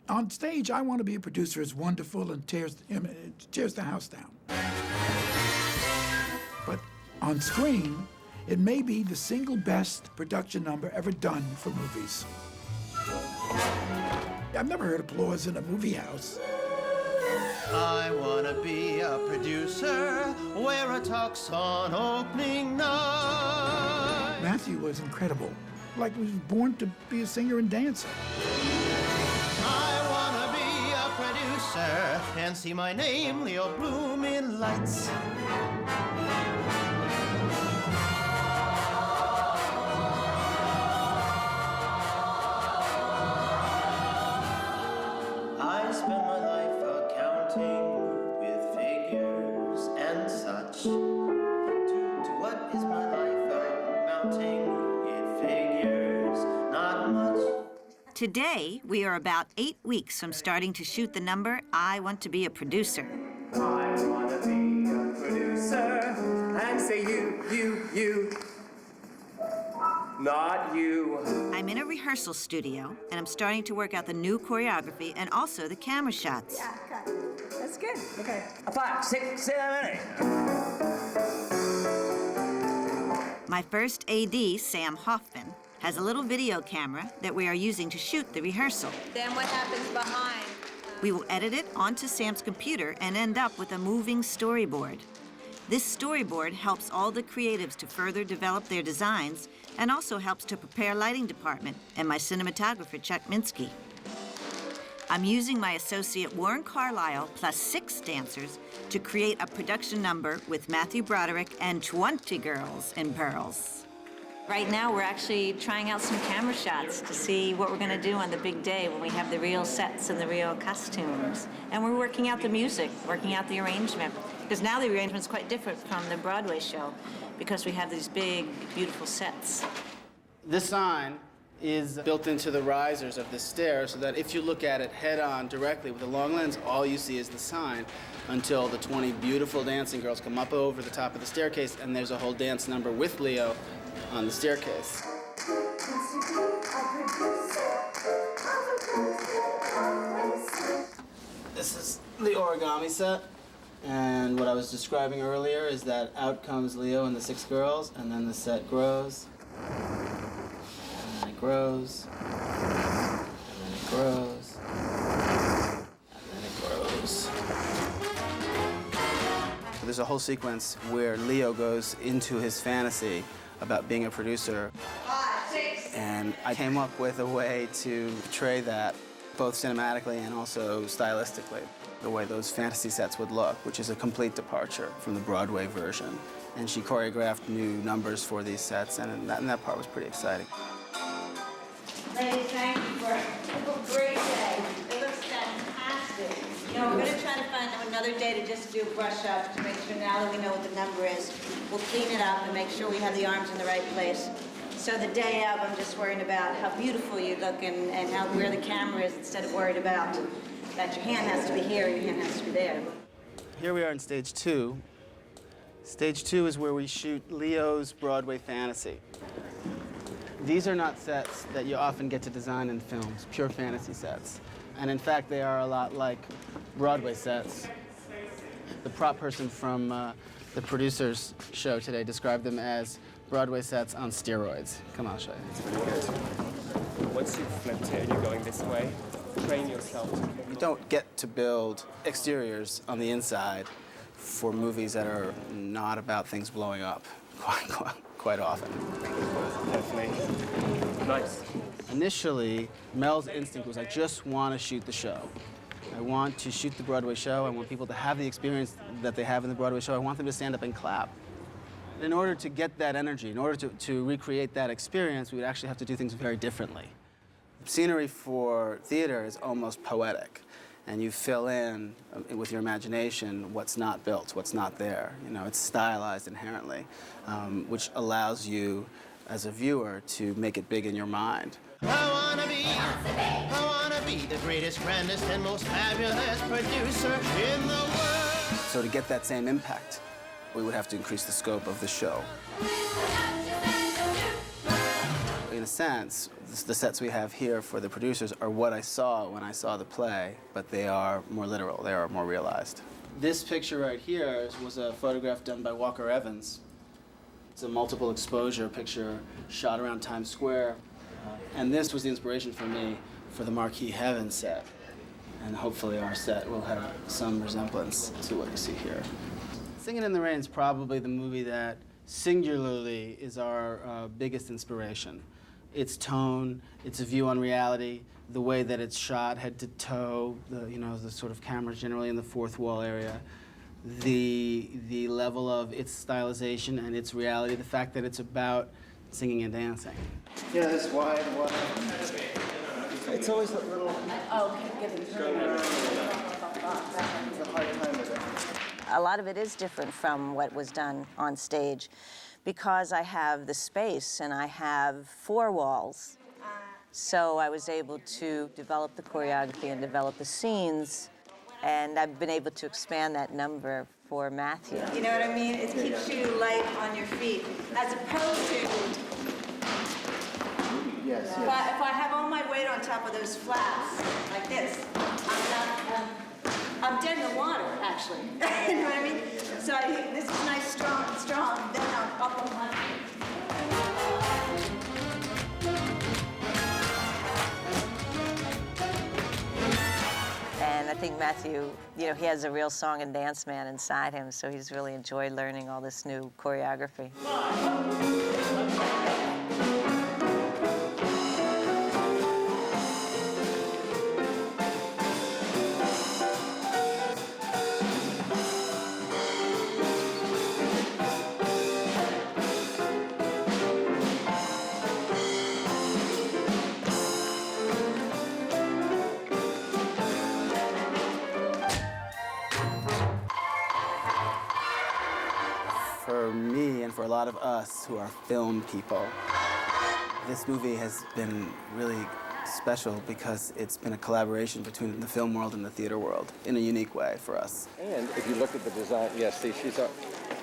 On stage, I Want to Be a Producer is wonderful and tears the house down. But on screen, it may be the single best production number ever done for movies. I've never heard applause in a movie house. I want to be a producer where a talk's on opening night. Matthew was incredible, like he was born to be a singer and dancer. I want to be a producer and see my name, Leo, bloom in lights. I spend my life accounting with figures and such. To what is my life amounting? It figures not much. Today, we are about 8 weeks from starting to shoot the number I Want to Be a Producer. I want to be a producer and say you. Not you. I'm in a rehearsal studio, and I'm starting to work out the new choreography and also the camera shots. Yeah, cut. That's good. Okay. 5, 6, 7, 8. My first AD, Sam Hoffman, has a little video camera that we are using to shoot the rehearsal. Then what happens behind? We will edit it onto Sam's computer and end up with a moving storyboard. This storyboard helps all the creatives to further develop their designs and also helps to prepare lighting department and my cinematographer, Chuck Minsky. I'm using my associate Warren Carlisle plus 6 dancers to create a production number with Matthew Broderick and 20 girls in pearls. Right now, we're actually trying out some camera shots to see what we're going to do on the big day when we have the real sets and the real costumes. And we're working out the music, working out the arrangement. Because now the arrangement's quite different from the Broadway show because we have these big, beautiful sets. This sign is built into the risers of the stair so that if you look at it head-on directly with a long lens, all you see is the sign until the 20 beautiful dancing girls come up over the top of the staircase and there's a whole dance number with Leo on the staircase. This is the origami set. And what I was describing earlier is that out comes Leo and the 6 girls, and then the set grows, and then it grows, and then it grows, and then it grows. So there's a whole sequence where Leo goes into his fantasy about being a producer. 5, 6. And I came up with a way to portray that, both cinematically and also stylistically, the way those fantasy sets would look, which is a complete departure from the Broadway version. And she choreographed new numbers for these sets, and that part was pretty exciting. Ladies, thank you for a great day. It looks fantastic. You know, we're going to try to find another day to just do brush-ups to make sure now that we know what the number is, we'll clean it up and make sure we have the arms in the right place. So the day of, I'm just worrying about how beautiful you look and where the camera is instead of worried about that your hand has to be here and your hand has to be there. Here we are in stage 2. Stage 2 is where we shoot Leo's Broadway fantasy. These are not sets that you often get to design in films, pure fantasy sets. And in fact, they are a lot like Broadway sets. The prop person from the producer's show today described them as Broadway sets on steroids. Come on, I'll show you. It's pretty good. Once you've flipped it and you're going this way, train yourself to flip. You don't get to build exteriors on the inside for movies that are not about things blowing up quite often. Definitely. Nice. Initially, Mel's instinct was, I just want to shoot the show. I want to shoot the Broadway show. I want people to have the experience that they have in the Broadway show. I want them to stand up and clap. In order to get that energy, in order to recreate that experience, we would actually have to do things very differently. Scenery for theater is almost poetic, and you fill in with your imagination what's not built, what's not there. You know, it's stylized inherently, which allows you, as a viewer, to make it big in your mind. I wanna be the greatest, grandest, and most fabulous producer in the world. So to get that same impact, we would have to increase the scope of the show. You a sense, the sets we have here for the producers are what I saw when I saw the play, but they are more literal, they are more realized. This picture right here was a photograph done by Walker Evans. It's a multiple exposure picture shot around Times Square. And this was the inspiration for me for the Marquee Heaven set. And hopefully our set will have some resemblance to what you see here. Singin' in the Rain is probably the movie that singularly is our biggest inspiration. Its tone, its view on reality, the way that it's shot head to toe, the sort of cameras generally in the fourth wall area, the level of its stylization and its reality, the fact that it's about singing and dancing. Yeah, this wide. It's always a little. Oh, getting through. It's a hard time with it. A lot of it is different from what was done on stage because I have the space and I have 4 walls. So I was able to develop the choreography and develop the scenes, and I've been able to expand that number for Matthew. You know what I mean? It keeps you light on your feet, as opposed to Yes. if I have all my weight on top of those flaps, like this, I'm dead in the water, actually. You know what I mean? So this is nice, strong, then I'm up on my feet. And I think Matthew, he has a real song and dance man inside him, so he's really enjoyed learning all this new choreography. For me and for a lot of us who are film people, this movie has been really special because it's been a collaboration between the film world and the theater world in a unique way for us. And if you look at the design, yes, see, she's up.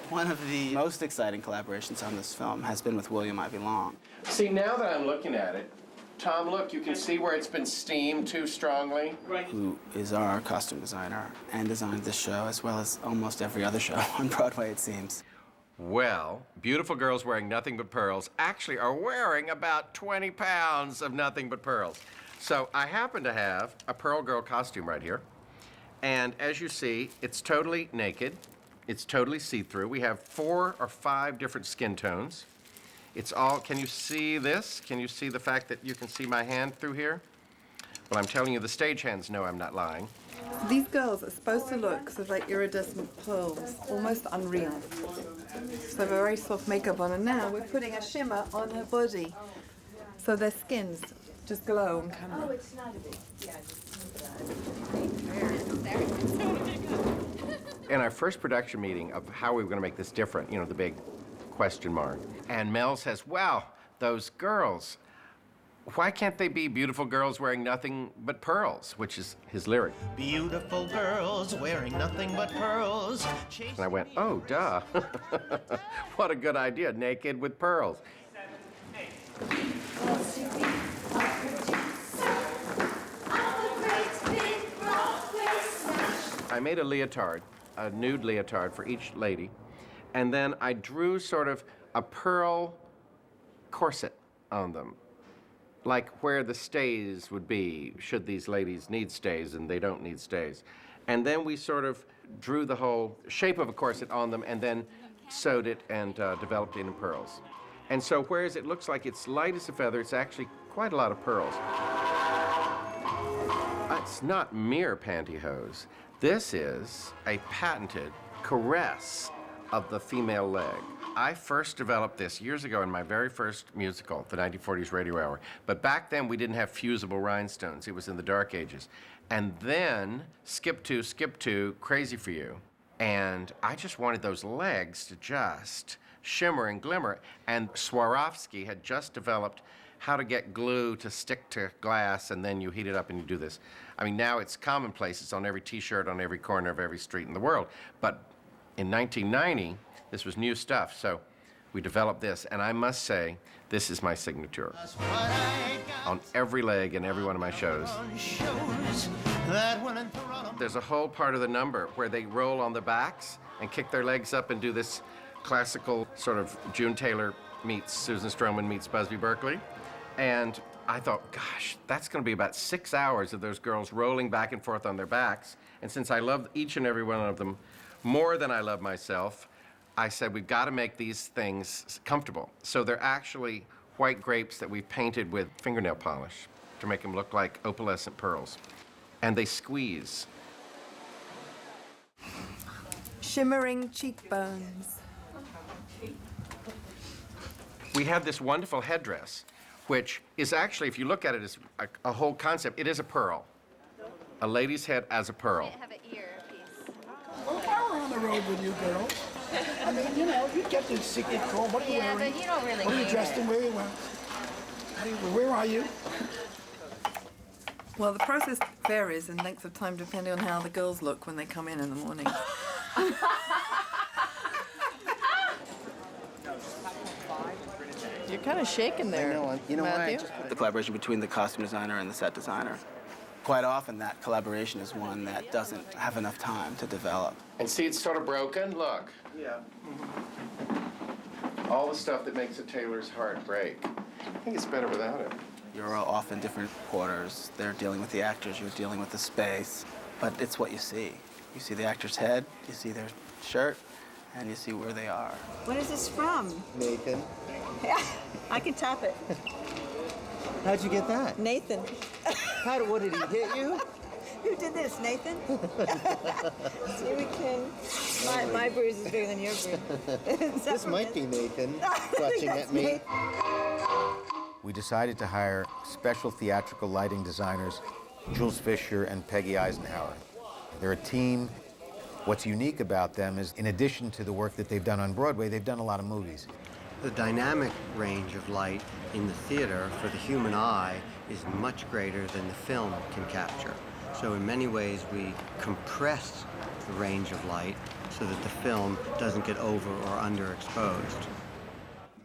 One of the most exciting collaborations on this film has been with William Ivey Long. See, now that I'm looking at it, Tom, look, you can see where it's been steamed too strongly. Who is our costume designer and designed this show as well as almost every other show on Broadway, it seems. Well, beautiful girls wearing nothing but pearls actually are wearing about 20 pounds of nothing but pearls. So I happen to have a Pearl Girl costume right here. And as you see, it's totally naked. It's totally see-through. We have 4 or 5 different skin tones. It's all, can you see this? Can you see the fact that you can see my hand through here? Well, I'm telling you, the stagehands know I'm not lying. These girls are supposed to look sort of like iridescent pearls, almost unreal. So they have a very soft makeup on, and now we're putting a shimmer on her body, so their skins just glow on camera. Oh, it's not a big, In our first production meeting of how we were going to make this different, the big question mark, and Mel says, "Wow, those girls, why can't they be beautiful girls wearing nothing but pearls?" Which is his lyric. Beautiful girls wearing nothing but pearls. And I went, "Oh, duh. What a good idea, naked with pearls." I made a leotard, a nude leotard for each lady, and then I drew sort of a pearl corset on them, like where the stays would be, should these ladies need stays and they don't need stays. And then we sort of drew the whole shape of a corset on them and then sewed it and developed it in pearls. And so whereas it looks like it's light as a feather, it's actually quite a lot of pearls. It's not mere pantyhose. This is a patented caress of the female leg. I first developed this years ago in my very first musical, the 1940s Radio Hour. But back then, we didn't have fusible rhinestones. It was in the dark ages. And then, Skip 2, Crazy for You. And I just wanted those legs to just shimmer and glimmer. And Swarovski had just developed how to get glue to stick to glass, and then you heat it up and you do this. I mean, now it's commonplace. It's on every T-shirt on every corner of every street in the world. But in 1990, this was new stuff. So We developed this, and I must say, this is my signature. On every leg in every one of my shows. There's a whole part of the number where they roll on their backs and kick their legs up and do this classical sort of June Taylor meets Susan Stroman meets Busby Berkeley. And I thought, gosh, that's going to be about 6 hours of those girls rolling back and forth on their backs. And since I love each and every one of them more than I love myself, I said, we've got to make these things comfortable. So they're actually white grapes that we've painted with fingernail polish to make them look like opalescent pearls. And they squeeze. Shimmering cheekbones. We have this wonderful headdress, which is actually, if you look at it as a whole concept, it is a pearl. A lady's head as a pearl. Have an earpiece. Well, if I were on the road with you girls, I mean, you know, you get the secret call. What are you wearing? But you don't really What are you need dressed it. in? Where you where are you? Well, the process varies in length of time depending on how the girls look when they come in the morning. You're kind of shaking there. You know why? Matthew? The collaboration between the costume designer and the set designer. Quite often, that collaboration is one that doesn't have enough time to develop. And see, it's sort of broken. Look. Yeah. All the stuff that makes a tailor's heart break. I think it's better without it. You're all off in different quarters. They're dealing with the actors, you're dealing with the space. But it's what you see. You see the actor's head, you see their shirt, and you see where they are. What is this from? Nathan. Yeah, I can top it. How'd you get that? Nathan. What did he hit you? Who did this, Nathan? See, we can. My bruise is bigger than your bruise. This might be Nathan I think clutching that's at me. Nathan. We decided to hire special theatrical lighting designers, Jules Fisher and Peggy Eisenhower. They're a team. What's unique about them is, in addition to the work that they've done on Broadway, they've done a lot of movies. The dynamic range of light in the theater for the human eye is much greater than the film can capture. So in many ways, we compress the range of light so that the film doesn't get over or underexposed.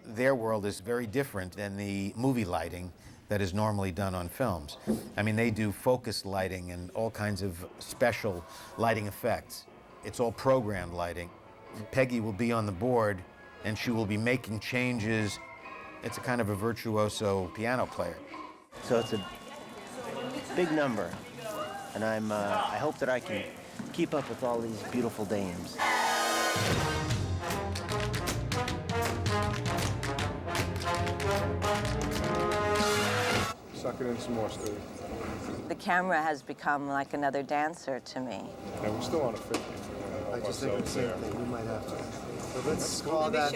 Their world is very different than the movie lighting that is normally done on films. I mean, they do focused lighting and all kinds of special lighting effects. It's all programmed lighting. Peggy will be on the board and she will be making changes. It's a kind of a virtuoso piano player. So it's a big number, and I hope that I can keep up with all these beautiful dames. Suck it in some more, Steve. The camera has become like another dancer to me. Yeah, we're still on a 50. I just think the same thing. We might have to. But let's call that.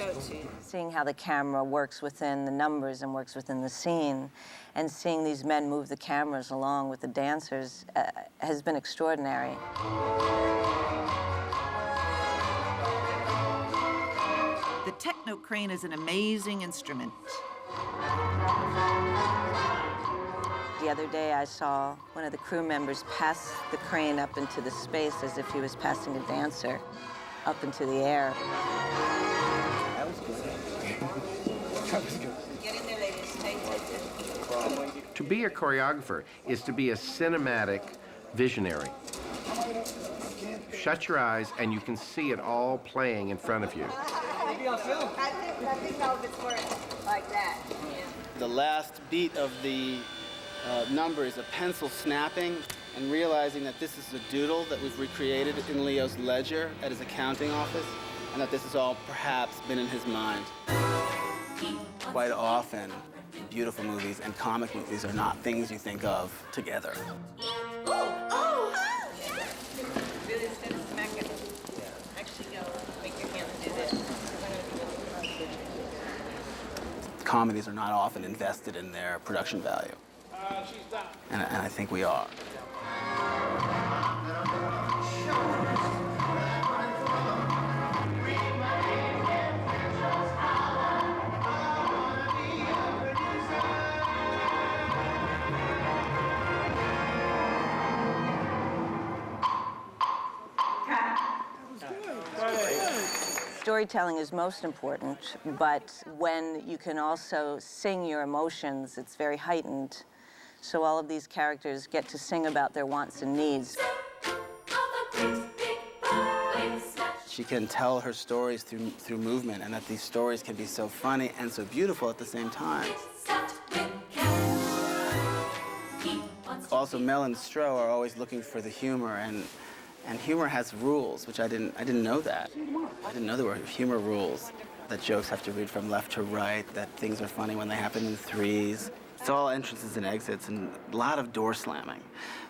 Seeing how the camera works within the numbers and works within the scene, and seeing these men move the cameras along with the dancers has been extraordinary. The techno crane is an amazing instrument. The other day I saw one of the crew members pass the crane up into the space as if he was passing a dancer up into the air. That was good. That was good. Get in there, ladies. Tight. To be a choreographer is to be a cinematic visionary. Shut your eyes and you can see it all playing in front of you. Maybe on film. I think no, if it's worth like that. The last beat of the number is a pencil snapping and realizing that this is a doodle that we've recreated in Leo's ledger at his accounting office, and that this has all perhaps been in his mind. Quite often, beautiful movies and comic movies are not things you think of together. Really, instead of smack it, actually go make your hands do this. Comedies are not often invested in their production value. And I think we are. storytelling is most important, but when you can also sing your emotions, it's very heightened. So all of these characters get to sing about their wants and needs. She can tell her stories through movement, and that these stories can be so funny and so beautiful at the same time. Also, Mel and Stro are always looking for the humor, and humor has rules, which I didn't know that. I didn't know there were humor rules, that jokes have to read from left to right, that things are funny when they happen in threes. It's all entrances and exits and a lot of door slamming.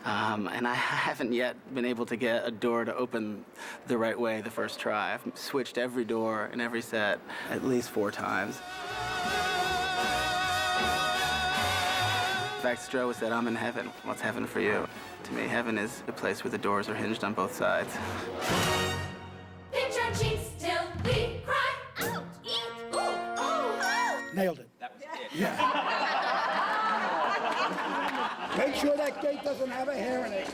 And I haven't yet been able to get a door to open the right way the first try. I've switched every door in every set at least 4 times. In fact, Stro said, "I'm in heaven. What's heaven for you?" To me, heaven is a place where the doors are hinged on both sides. Pinch our cheeks till we cry out, eat, ooh, ooh. Nailed it. That was it. Yeah. Make sure that gate doesn't have a hair in it.